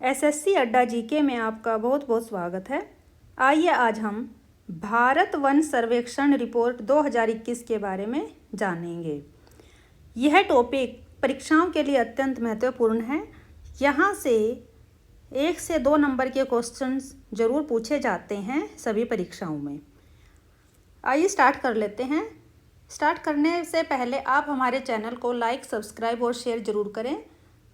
SSC अड्डा GK में आपका बहुत बहुत स्वागत है। आइए आज हम भारत वन सर्वेक्षण रिपोर्ट 2021 के बारे में जानेंगे। यह टॉपिक परीक्षाओं के लिए अत्यंत महत्वपूर्ण है। यहाँ से 1 से 2 नंबर के क्वेश्चंस जरूर पूछे जाते हैं सभी परीक्षाओं में। आइए स्टार्ट कर लेते हैं। स्टार्ट करने से पहले आप हमारे चैनल को लाइक, सब्सक्राइब और शेयर ज़रूर करें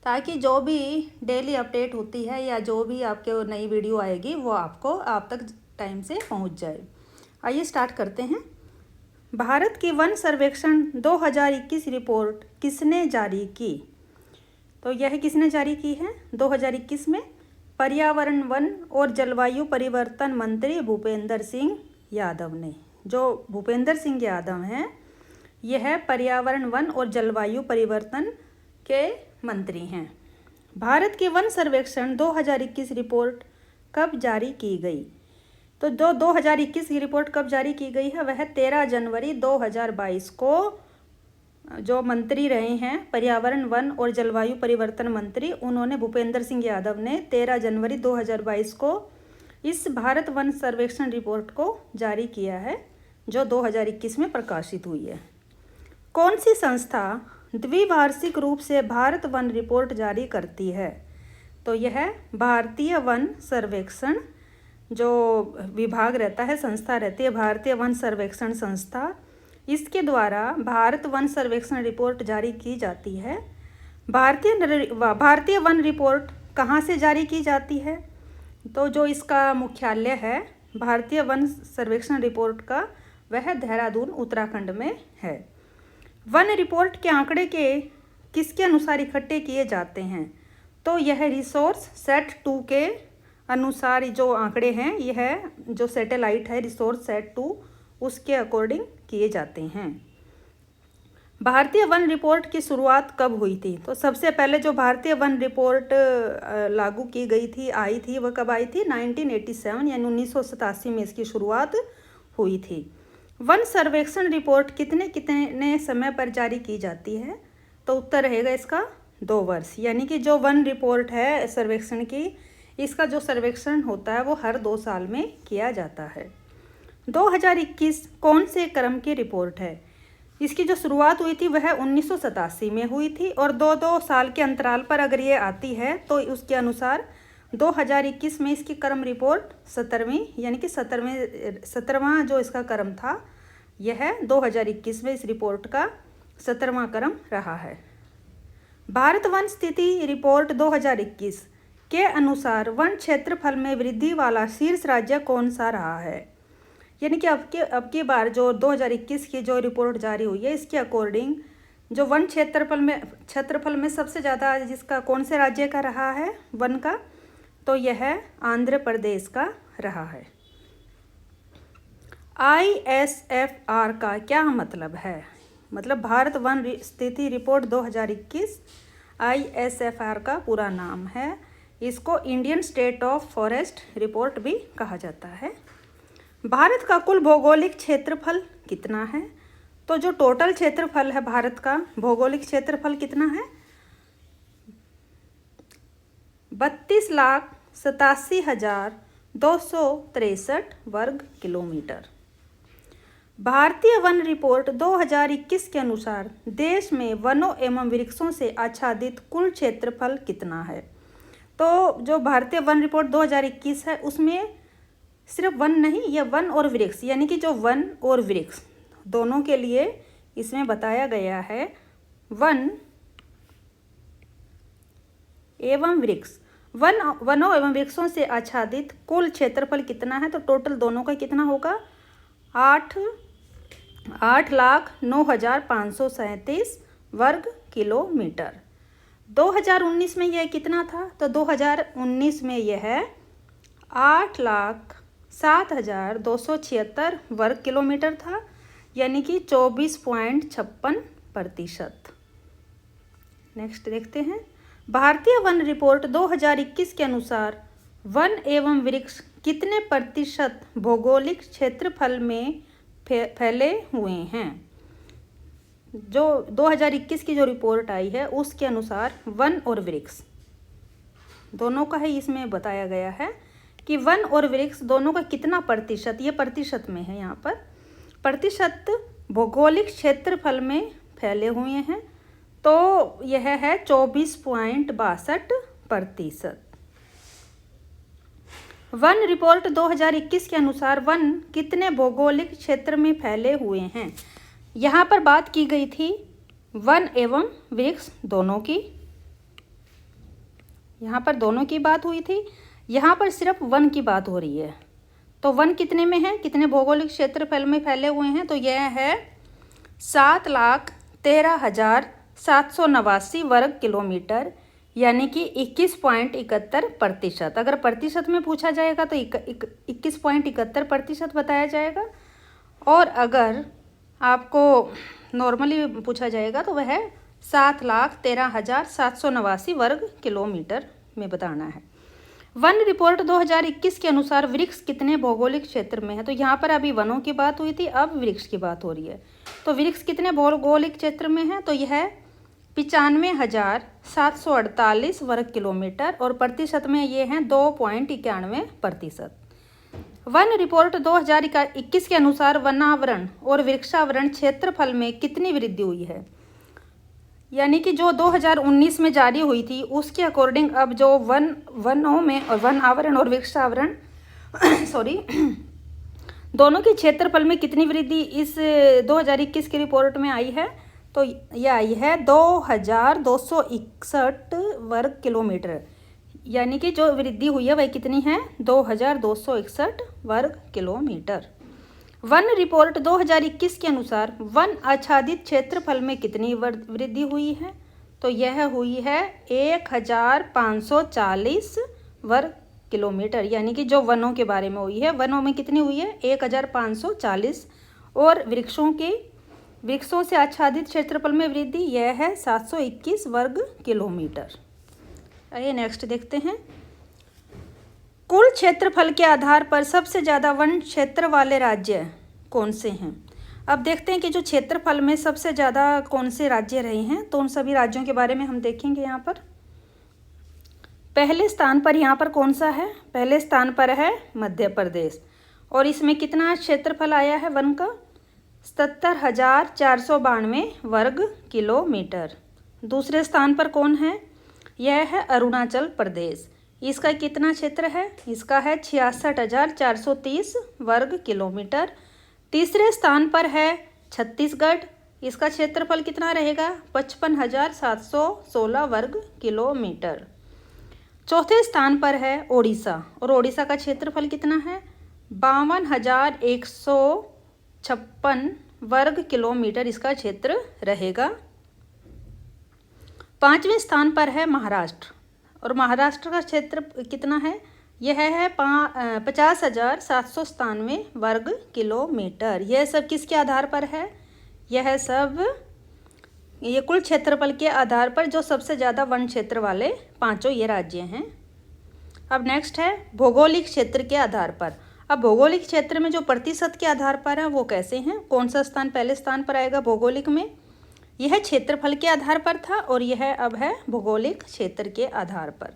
ताकि जो भी डेली अपडेट होती है या जो भी आपके नई वीडियो आएगी वो आप तक टाइम से पहुंच जाए। आइए स्टार्ट करते हैं। भारत की वन सर्वेक्षण 2021 रिपोर्ट किसने जारी की? तो यह किसने जारी की है 2021 में? पर्यावरण, वन और जलवायु परिवर्तन मंत्री भूपेंद्र सिंह यादव ने। जो भूपेंद्र सिंह यादव हैं यह पर्यावरण, वन और जलवायु परिवर्तन के मंत्री हैं। भारत की वन सर्वेक्षण 2021 रिपोर्ट कब जारी की गई? तो जो 2021 की रिपोर्ट कब जारी की गई है वह 13 जनवरी 2022 को जो मंत्री रहे हैं पर्यावरण, वन और जलवायु परिवर्तन मंत्री, उन्होंने भूपेंद्र सिंह यादव ने 13 जनवरी 2022 को इस भारत वन सर्वेक्षण रिपोर्ट को जारी किया है जो 2021 में प्रकाशित हुई है। कौन सी संस्था द्विवार्षिक रूप से भारत वन रिपोर्ट जारी करती है? तो यह भारतीय वन सर्वेक्षण जो विभाग रहता है, संस्था रहती है भारतीय वन सर्वेक्षण संस्था, इसके द्वारा भारत वन सर्वेक्षण रिपोर्ट जारी की जाती है। भारतीय वन रिपोर्ट कहाँ से जारी की जाती है? तो जो इसका मुख्यालय है भारतीय वन सर्वेक्षण रिपोर्ट का वह देहरादून, उत्तराखंड में है। वन रिपोर्ट के आंकड़े किसके अनुसार इकट्ठे किए जाते हैं? तो यह रिसोर्स सेट 2 के अनुसार जो आंकड़े हैं, यह जो सैटेलाइट है रिसोर्स सेट 2 उसके अकॉर्डिंग किए जाते हैं। भारतीय वन रिपोर्ट की शुरुआत कब हुई थी? तो सबसे पहले जो भारतीय वन रिपोर्ट लागू की गई थी, आई थी, वह कब आई थी? 1987 यानी 1987 में इसकी शुरुआत हुई थी। वन सर्वेक्षण रिपोर्ट कितने समय पर जारी की जाती है? तो उत्तर रहेगा इसका 2 वर्ष। यानी कि जो वन रिपोर्ट है सर्वेक्षण की, इसका जो सर्वेक्षण होता है वो हर 2 साल में किया जाता है। 2021 कौन से क्रम की रिपोर्ट है? इसकी जो शुरुआत हुई थी वह 1987 में हुई थी और 2-2 साल के अंतराल पर अगर ये आती है तो उसके अनुसार 2021 में इसकी क्रम रिपोर्ट 17वीं यानी कि 17वां जो इसका क्रम था, यह 2021 में इस रिपोर्ट का 17वां क्रम रहा है। भारत वन स्थिति रिपोर्ट 2021 के अनुसार वन क्षेत्रफल में वृद्धि वाला शीर्ष राज्य कौन सा रहा है? यानी कि अब की बार जो 2021 की जो रिपोर्ट जारी हुई है, इसके अकॉर्डिंग जो वन क्षेत्रफल में सबसे ज़्यादा जिसका कौन से राज्य का रहा है वन का? तो यह आंध्र प्रदेश का रहा है। ISFR का क्या मतलब है? मतलब भारत वन स्थिति रिपोर्ट 2021 ISFR का पूरा नाम है। इसको Indian state of forest report भी कहा जाता है। भारत का कुल भौगोलिक क्षेत्रफल कितना है? तो जो टोटल क्षेत्रफल है भारत का, भौगोलिक क्षेत्रफल कितना है? 32,87,263 वर्ग किलोमीटर। भारतीय वन रिपोर्ट 2021 के अनुसार देश में वनों एवं वृक्षों से आच्छादित कुल क्षेत्रफल कितना है? तो जो भारतीय वन रिपोर्ट 2021 है उसमें सिर्फ वन नहीं, यह वन और वृक्ष यानी कि जो वन और वृक्ष दोनों के लिए इसमें बताया गया है। वन एवं वृक्ष, वनों एवं वृक्षों से आच्छादित कुल क्षेत्रफल कितना है? तो टोटल दोनों का कितना होगा? 8,09,537 वर्ग किलोमीटर। 2019 में यह कितना था? तो 2019 में यह 8,07,276 वर्ग किलोमीटर था, यानी कि 24.56%। नेक्स्ट देखते हैं। भारतीय वन रिपोर्ट 2021 के अनुसार वन एवं वृक्ष कितने प्रतिशत भौगोलिक क्षेत्रफल में फैले हुए हैं? जो 2021 की जो रिपोर्ट आई है उसके अनुसार वन और वृक्ष दोनों का ही इसमें बताया गया है कि वन और वृक्ष दोनों का कितना प्रतिशत, ये प्रतिशत में है यहाँ पर, प्रतिशत भौगोलिक क्षेत्रफल में फैले हुए हैं, तो यह है 24.62%। वन रिपोर्ट 2021 के अनुसार वन कितने भौगोलिक क्षेत्र में फैले हुए हैं। यहाँ पर बात की गई थी वन एवं वृक्ष दोनों की, यहाँ पर दोनों की बात हुई थी, यहाँ पर सिर्फ वन की बात हो रही है। तो वन कितने में है, कितने भौगोलिक क्षेत्रफल में फैले हुए हैं, तो यह है 7,13,789 वर्ग किलोमीटर, यानी कि 21.71%। अगर प्रतिशत में पूछा जाएगा तो 21.71% बताया जाएगा, और अगर आपको नॉर्मली पूछा जाएगा तो वह 7,13,789 वर्ग किलोमीटर में बताना है। वन रिपोर्ट 2021 के अनुसार वृक्ष कितने भौगोलिक क्षेत्र में है, तो यहाँ पर अभी वनों की बात हुई थी, अब वृक्ष की बात हो रही है। तो वृक्ष कितने भौगोलिक क्षेत्र में है, तो यह 95,748 वर्ग किलोमीटर, और प्रतिशत में ये हैं 2.91%। वन रिपोर्ट 2021 के अनुसार वनावरण और वृक्षावरण क्षेत्रफल में कितनी वृद्धि हुई है, यानी कि जो 2019 में जारी हुई थी उसके अकॉर्डिंग अब जो वनों में और वन आवरण और वृक्षावरण दोनों के क्षेत्रफल में कितनी वृद्धि इस 2021 की रिपोर्ट में आई है, तो यह आई है 2,261 वर्ग किलोमीटर, यानी कि जो वृद्धि हुई है वह कितनी है, 2,261 वर्ग किलोमीटर। वन रिपोर्ट 2021 के अनुसार वन आच्छादित क्षेत्रफल में कितनी वृद्धि हुई है, तो यह हुई है 1,540 वर्ग किलोमीटर, यानी कि जो वनों के बारे में हुई है, वनों में कितनी हुई है 1,540, और वृक्षों से आच्छादित क्षेत्रफल में वृद्धि यह है 721 वर्ग किलोमीटर। आइए नेक्स्ट देखते हैं। कुल क्षेत्रफल के आधार पर सबसे ज़्यादा वन क्षेत्र वाले राज्य कौन से हैं। अब देखते हैं कि जो क्षेत्रफल में सबसे ज़्यादा कौन से राज्य रहे हैं, तो उन सभी राज्यों के बारे में हम देखेंगे। यहाँ पर पहले स्थान पर यहाँ पर कौन सा है, पहले स्थान पर है मध्य प्रदेश, और इसमें कितना क्षेत्रफल आया है वन का, 77,492 वर्ग किलोमीटर। दूसरे स्थान पर कौन है, यह है अरुणाचल प्रदेश, इसका कितना क्षेत्र है, इसका है 66,430 वर्ग किलोमीटर। तीसरे स्थान पर है छत्तीसगढ़, इसका क्षेत्रफल कितना रहेगा, 55,716 वर्ग किलोमीटर। चौथे स्थान पर है ओडिशा, और ओडिशा का क्षेत्रफल कितना है, 52,156 वर्ग किलोमीटर इसका क्षेत्र रहेगा। पांचवें स्थान पर है महाराष्ट्र, और महाराष्ट्र का क्षेत्र कितना है, यह है 50,797 वर्ग किलोमीटर। यह सब किसके आधार पर है, यह सब ये कुल क्षेत्रफल के आधार पर जो सबसे ज़्यादा वन क्षेत्र वाले पांचों ये राज्य हैं। अब नेक्स्ट है भौगोलिक क्षेत्र के आधार पर। अब भौगोलिक क्षेत्र में जो प्रतिशत के आधार पर है वो कैसे हैं, कौन सा स्थान पहले स्थान पर आएगा भौगोलिक में, यह क्षेत्रफल के आधार पर था, और यह अब है भौगोलिक क्षेत्र के आधार पर।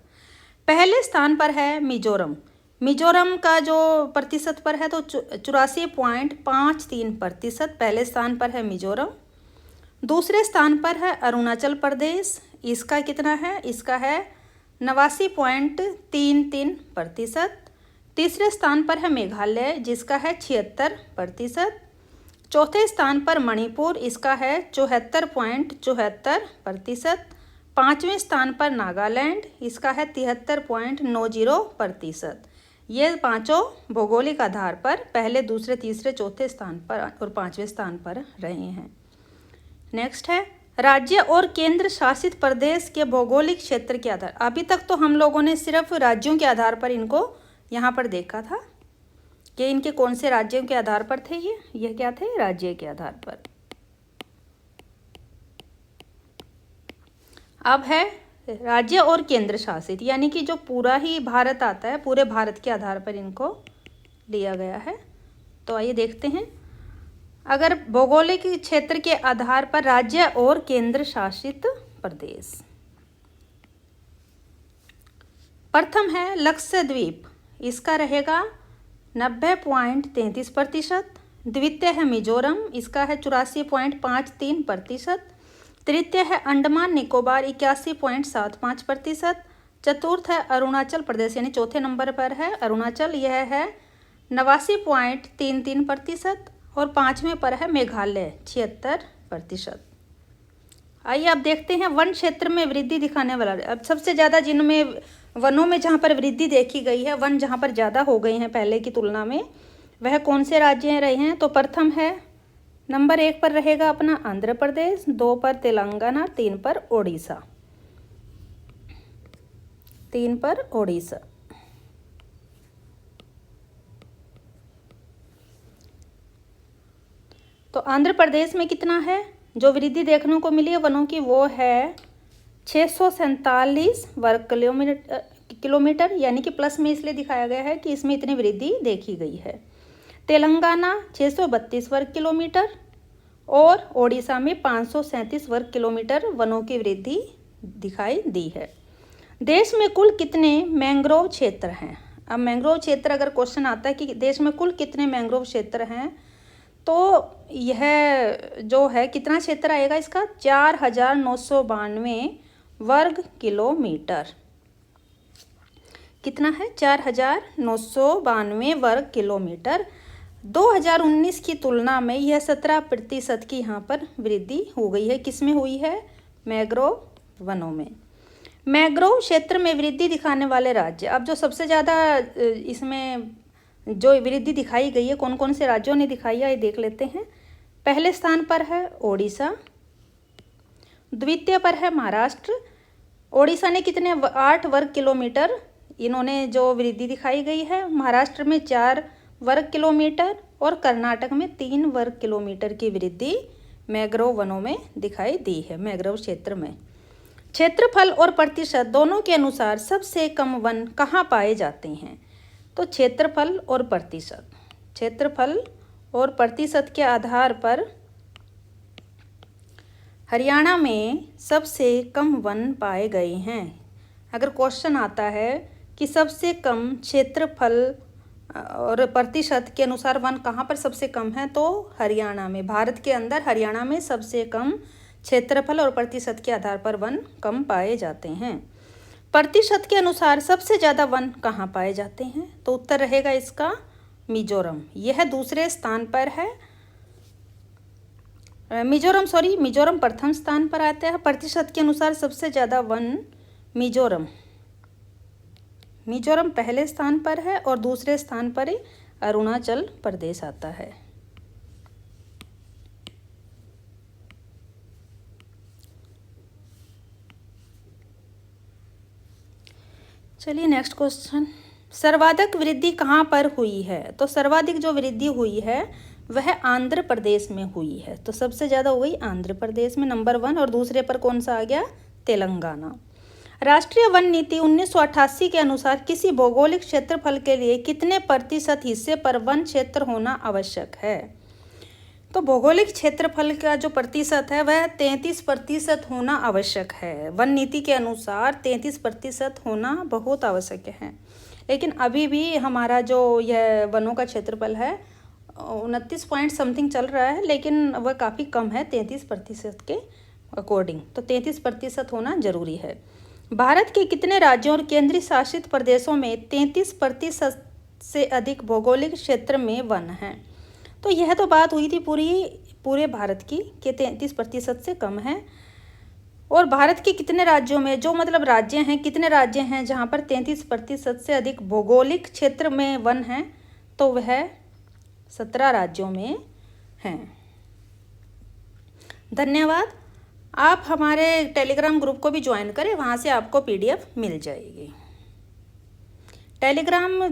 पहले स्थान पर है मिजोरम, मिजोरम का जो प्रतिशत पर है तो 84.53% पहले स्थान पर है मिजोरम। दूसरे स्थान पर है अरुणाचल प्रदेश, इसका कितना है, इसका है 89.33%। तीसरे स्थान पर है मेघालय, जिसका है 76%। चौथे स्थान पर मणिपुर, इसका है 74.74%। पाँचवें स्थान पर नागालैंड, इसका है 73.90%। ये पांचों भौगोलिक आधार पर पहले, दूसरे, तीसरे, चौथे स्थान पर और पाँचवें स्थान पर रहे हैं। नेक्स्ट है राज्य और केंद्र शासित प्रदेश के भौगोलिक क्षेत्र के आधार। अभी तक तो हम लोगों ने सिर्फ राज्यों के आधार पर इनको यहाँ पर देखा था कि इनके कौन से राज्यों के आधार पर थे, ये क्या थे, राज्य के आधार पर। अब है राज्य और केंद्र शासित, यानी कि जो पूरा ही भारत आता है, पूरे भारत के आधार पर इनको लिया गया है। तो आइए देखते हैं। अगर भौगोलिक क्षेत्र के आधार पर राज्य और केंद्र शासित प्रदेश, प्रथम है लक्षद्वीप, इसका रहेगा 90.33%। द्वितीय है मिजोरम, इसका है 84.53%। तृतीय है अंडमान निकोबार 81.75%। चतुर्थ है अरुणाचल प्रदेश यानी चौथे नंबर पर है अरुणाचल, यह है 89.33%। और पाँचवें पर है मेघालय 76%। आइए अब देखते हैं वन क्षेत्र में वृद्धि दिखाने वाला। अब सबसे ज़्यादा जिनमें वनों में जहाँ पर वृद्धि देखी गई है, वन जहाँ पर ज़्यादा हो गए हैं पहले की तुलना में, वह कौन से राज्य रहे हैं? तो प्रथम है नंबर 1 पर रहेगा अपना आंध्र प्रदेश, 2 पर तेलंगाना, 3 पर ओडिशा, 3 पर ओडिशा। तो आंध्र प्रदेश में कितना है जो वृद्धि देखने को मिली है वनों की, वो है 647 वर्ग किलोमीटर, यानी कि प्लस में इसलिए दिखाया गया है कि इसमें इतनी वृद्धि देखी गई है। तेलंगाना 632 वर्ग किलोमीटर और ओडिशा में 537 वर्ग किलोमीटर वनों की वृद्धि दिखाई दी है। देश में कुल कितने मैंग्रोव क्षेत्र हैं? अब मैंग्रोव क्षेत्र अगर क्वेश्चन आता है कि देश में कुल कितने मैंग्रोव क्षेत्र हैं, तो यह जो है कितना क्षेत्र आएगा इसका, 4992 वर्ग किलोमीटर। कितना है? 4992 वर्ग किलोमीटर। 2019 की तुलना में यह 17% की यहाँ पर वृद्धि हो गई है। किस में हुई है? मैंग्रोव वनों में। मैंग्रोव क्षेत्र में वृद्धि दिखाने वाले राज्य, अब जो सबसे ज़्यादा इसमें जो वृद्धि दिखाई गई है कौन कौन से राज्यों ने दिखाई है ये देख लेते हैं। पहले स्थान पर है ओडिशा, द्वितीय पर है महाराष्ट्र। ओडिशा ने कितने? 8 वर्ग किलोमीटर इन्होंने जो वृद्धि दिखाई गई है। महाराष्ट्र में 4 वर्ग किलोमीटर और कर्नाटक में 3 वर्ग किलोमीटर की वृद्धि मैंग्रोव वनों में दिखाई दी है। मैंग्रोव क्षेत्र में क्षेत्रफल और प्रतिशत दोनों के अनुसार सबसे कम वन कहाँ पाए जाते हैं? तो क्षेत्रफल और प्रतिशत के आधार पर हरियाणा में सबसे कम वन पाए गए हैं। अगर क्वेश्चन आता है कि सबसे कम क्षेत्रफल और प्रतिशत के अनुसार वन कहाँ पर सबसे कम है, तो हरियाणा में, भारत के अंदर हरियाणा में सबसे कम क्षेत्रफल और प्रतिशत के आधार पर वन कम पाए जाते हैं। प्रतिशत के अनुसार सबसे ज़्यादा वन कहाँ पाए जाते हैं? तो उत्तर रहेगा इसका मिजोरम, यह दूसरे स्थान पर है। मिजोरम प्रथम स्थान पर आता है। प्रतिशत के अनुसार सबसे ज़्यादा वन मिजोरम पहले स्थान पर है और दूसरे स्थान पर अरुणाचल प्रदेश आता है। चलिए नेक्स्ट क्वेश्चन, सर्वाधिक वृद्धि कहाँ पर हुई है? तो सर्वाधिक जो वृद्धि हुई है वह आंध्र प्रदेश में हुई है। तो सबसे ज़्यादा हो गई आंध्र प्रदेश में नंबर 1, और दूसरे पर कौन सा आ गया? तेलंगाना। राष्ट्रीय वन नीति 1988 के अनुसार किसी भौगोलिक क्षेत्रफल के लिए कितने प्रतिशत हिस्से पर वन क्षेत्र होना आवश्यक है? तो भौगोलिक क्षेत्रफल का जो प्रतिशत है वह 33% होना आवश्यक है। वन नीति के अनुसार 33% होना बहुत आवश्यक है। लेकिन अभी भी हमारा जो यह वनों का क्षेत्रफल है 29 पॉइंट समथिंग चल रहा है, लेकिन वह काफ़ी कम है 33% के अकॉर्डिंग। तो 33% होना जरूरी है। भारत के कितने राज्यों और केंद्रीय शासित प्रदेशों में 33% से अधिक भौगोलिक क्षेत्र में वन हैं? तो यह तो बात हुई थी पूरे भारत की कि 33% से कम है। और भारत के कितने राज्यों में, जो मतलब राज्य हैं, कितने राज्य हैं जहाँ पर 33% से अधिक भौगोलिक क्षेत्र में वन हैं? तो वह 17 राज्यों में हैं। धन्यवाद। आप हमारे टेलीग्राम ग्रुप को भी ज्वाइन करें, वहाँ से आपको PDF मिल जाएगी। टेलीग्राम